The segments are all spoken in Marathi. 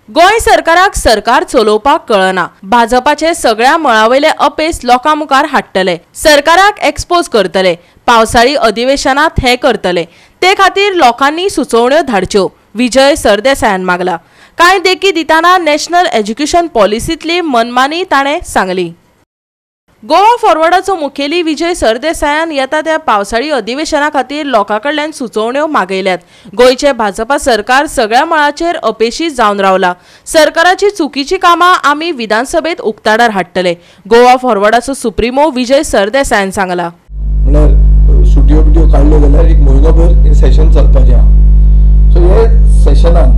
गोय सरकाराक सरकार चलोवपाक कळना। भाजपाचे सगळ्या मळावयले अपेस लोकां मुखार हाडटले, सरकाराक एक्सपोज करतले, पावसाळी अधिवेशनात हे करतले। ते खातीर लोकांनी सुचोवण्यो धाडच्यो, विजय सरदेसायान मागला। कांय देखी दिताना नॅशनल एज्युकेशन पॉलिसींतली मनमानी ताणें सांगली। गोवा फॉरवर्डाचो मुखेली विजय सरदेसायान येता त्या पावसाळी अधिवेशना खातीर लोकांकडल्यान सुचोवण्यो मागयल्यात। गोयचे भाजपा सरकार सगळ्या मळाचेर अपेशी जावन रावला। सरकाराची चुकीची कामां आमी विधानसभेत उक्ताडार हाडटले, गोवा फॉरवर्डाचो सुप्रिमो विजय सरदेसायान सांगला। सुट्यो बिट्यो काडल्यो जाल्यार एक म्हयनोभर सेशन चलपाचें आहा। सो हे सेशनान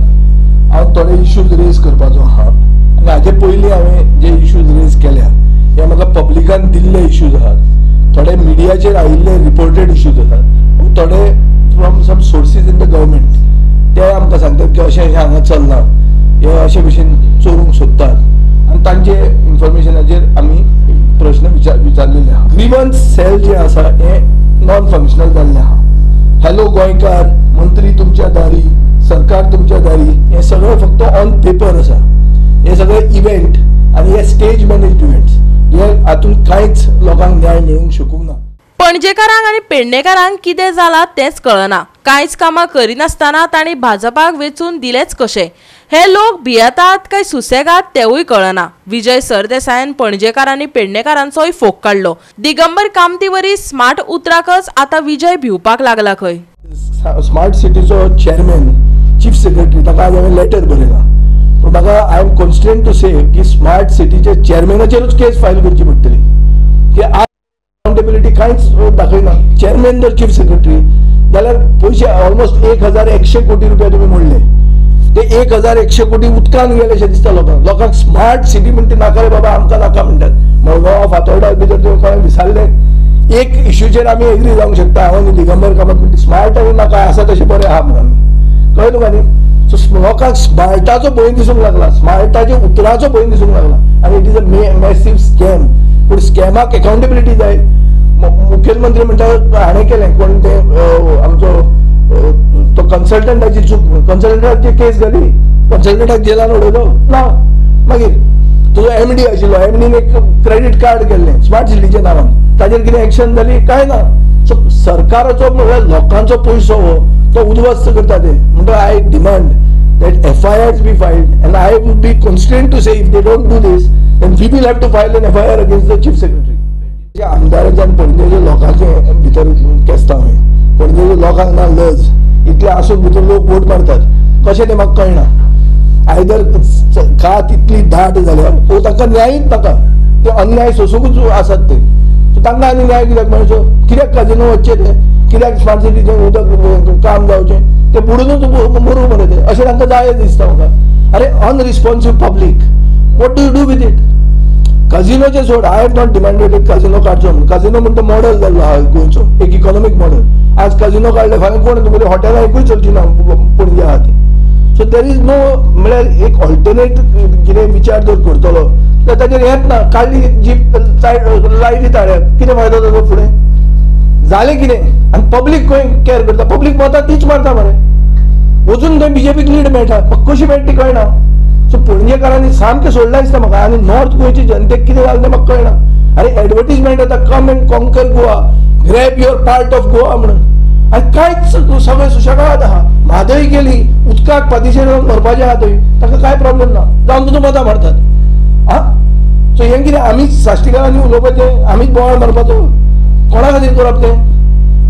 हांव थोडे इश्यूज रेज करपाचो आहा आनी हाचे पयलीं हांवें जे इश्यूज रेज केल्या हे म्हाका पब्लिकान दिल्ले इश्यूज आहात, थोडे मिडियाचेर आयिल्ले रिपोर्टेड इश्यूज आहात, थोडे from some sources in the government ते आमकां सांगतात की अशें हांगा चलना, हे अशे भशेन चोरूंक सोदतात आनी तांचे इन्फॉर्मेशनाचेर आमी प्रश्न विचारलेले आहा। ग्रीवन्स सेल जे आसा हे नॉन फंक्शनल जाल्ले आहा। हॅलो गोंयकार, मंत्री तुमच्या दारी, सरकार तुमच्या दारी, हे सगळं फक्त ऑन पेपर आसा। हे सगळे इव्हेंट आणि हे स्टेज मॅनेज्ड इव्हेंट्स, हे हातून कांयच लोकांक न्याय मेळूंक शकूंक ना। पणजेकारांक आनी पेडणेकारांक कितें जालां तेंच कळना। कांयच कामां करिनासतना तांणी भाजपाक वेचून दिलेच कशे। हे लोक भियेतात काय सुसेगात तेवूय कळना। विजय सरदेसायान पणजेकार आनी पेडणेकारांचोय फोग काडलो। दिगंबर कामतीवरी स्मार्ट उतराकच आतां विजय भिवपाक लागला खंय। स्मार्ट सिटीचो चेअरमॅन चीफ सेक्रेटरी ताका आज हांवें लेटर बरयला, पूण म्हाका आय एम कॉन्स्टंट टू से की स्मार्ट सिटीचे चेअरमॅनाचेरूच केस फायल करची पडटली की आज अकाउंटेबिलिटी कांयच दाखयना। चेअरमॅन जर चीफ सेक्रेटरी जाल्यार पयशे ऑलमोस्ट 1100 कोटी रुपया तुमी मोडले, ते 1100 कोटी उदकान गेले अशें दिसता लोकांक। स्मार्ट सिटी म्हणटा नाका रे बाबा, आमकां नाका म्हणटात। मडगांव फातोर्डा भितर कोणें विचारले एक इश्यूचेर आमी एग्री जावंक शकता, हांव आनी दिगंबर कामत म्हणटा स्मार्ट आनी नाका आसा तशें बरें आहा म्हणून आमी कळ्ळें तुका न्ही। सो लोकांक स्मार्टाचो भंय दिसूंक लागला, स्मार्टाच्या उतराचो भंय दिसूंक लागला आनी it is a massive scam. पूण स्कॅमाक अकाउंटेबिलिटी जाय। मुखेलमंत्री म्हणटा हाणें केलें कोण ते आमचो तो कन्सल्टंटाची चूक, कन्सल्टंटाची केस घाली, कन्सल्टंटाक जेलान उडयलो ना। मागीर तुजो एमडी आशिल्लो, एमडीन एक क्रेडिट कार्ड केल्लें स्मार्ट सिटीच्या नांवान, ताजेर कितें एक्शन जाली काय ना। सो सरकाराचो म्हळ्यार लोकांचो पयसो तो उद्ध्वस्त करता ते। म्हणटा I demand that FIRs be filed and I would be constrained to say if they don't do this then we will have to file an FIR against the chief secretary। आमदाराच्या पणजेच्या लोकांचे भितर केसता हांवें, पणजेच्या लोकांक ना लज, इतले आसून भितर लोक वोट मारतात कशें तें म्हाका कळना। आयदर कात इतली दाट जाल्यार ओ तांकां न्यायच नाका, ते अन्याय सोसूंकच आसात ते। सो तांकां आनी न्याय कित्याक मेळचो? कित्याक काजिनो वचचे ते? कित्याक स्मार्ट सिटीचें उदक काम जावचें? ते बुडूनच मरू मरे ते, अशें तांकां जाय दिसता म्हाका। अरे unresponsive public, what do you do with it? काजिनोचे सोड, I have not demanded casino काडचो म्हणून। काजिनो म्हणटा मॉडल जाल्लो आहा गोंयचो, एक इकॉनॉमीक मॉडल। आज काजिनो काडले फाल्यां कोण तुमगे हॉटेलां एकूय चलची ना पणजे आहा ती। सो देर इज नो म्हळ्यार एक ऑल्टरनेट कितें विचार जर करतलो जाल्यार ताचेर हेंच ना। काडली जीप लायली ताळ्याक, कितें फायदो ताचो फुडें? जालें कितें? आनी पब्लीक खंय केअर करता? पब्लीक मतां तीच मारता मरे, वचून थंय बीजेपीक लीड मेळटा, कशी मेळटा ती कळना। सो पणजेकारांनी सामकें सोडलां दिसता म्हाका। आनी नॉर्थ गोंयचे जनतेक कितें जालें तें म्हाका कळना। अरे एडवर्टीजमेंट येता, come and conquer Goa, grab your part of Goa म्हणून, आनी कांयच सगळें सुशेगाद आहा। म्हादय गेली उदकाक पादेशेर जावन मरपाचें आहा थंय, ताका कांय प्रॉब्लेम ना, जावन तुजो मतां मारतात। हा सो हें कितें आमीच साश्टीकारांनी उलोवपाचें, आमीच बोवाळ मारपाचो? कोणा खातीर करप तें?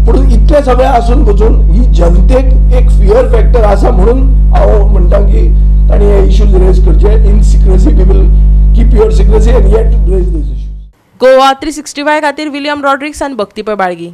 पूण इतलें सगळें आसून पसून ही जनतेक एक फियर फॅक्टर आसा म्हणून हांव म्हणटा की तांणी हे इश्यूज रेज करचे in secrecy. We will keep your secrecy and yet raise these issues. Goa 365 खातीर विलियम रॉड्रिक्स आनी भक्तीपळ बाळगी।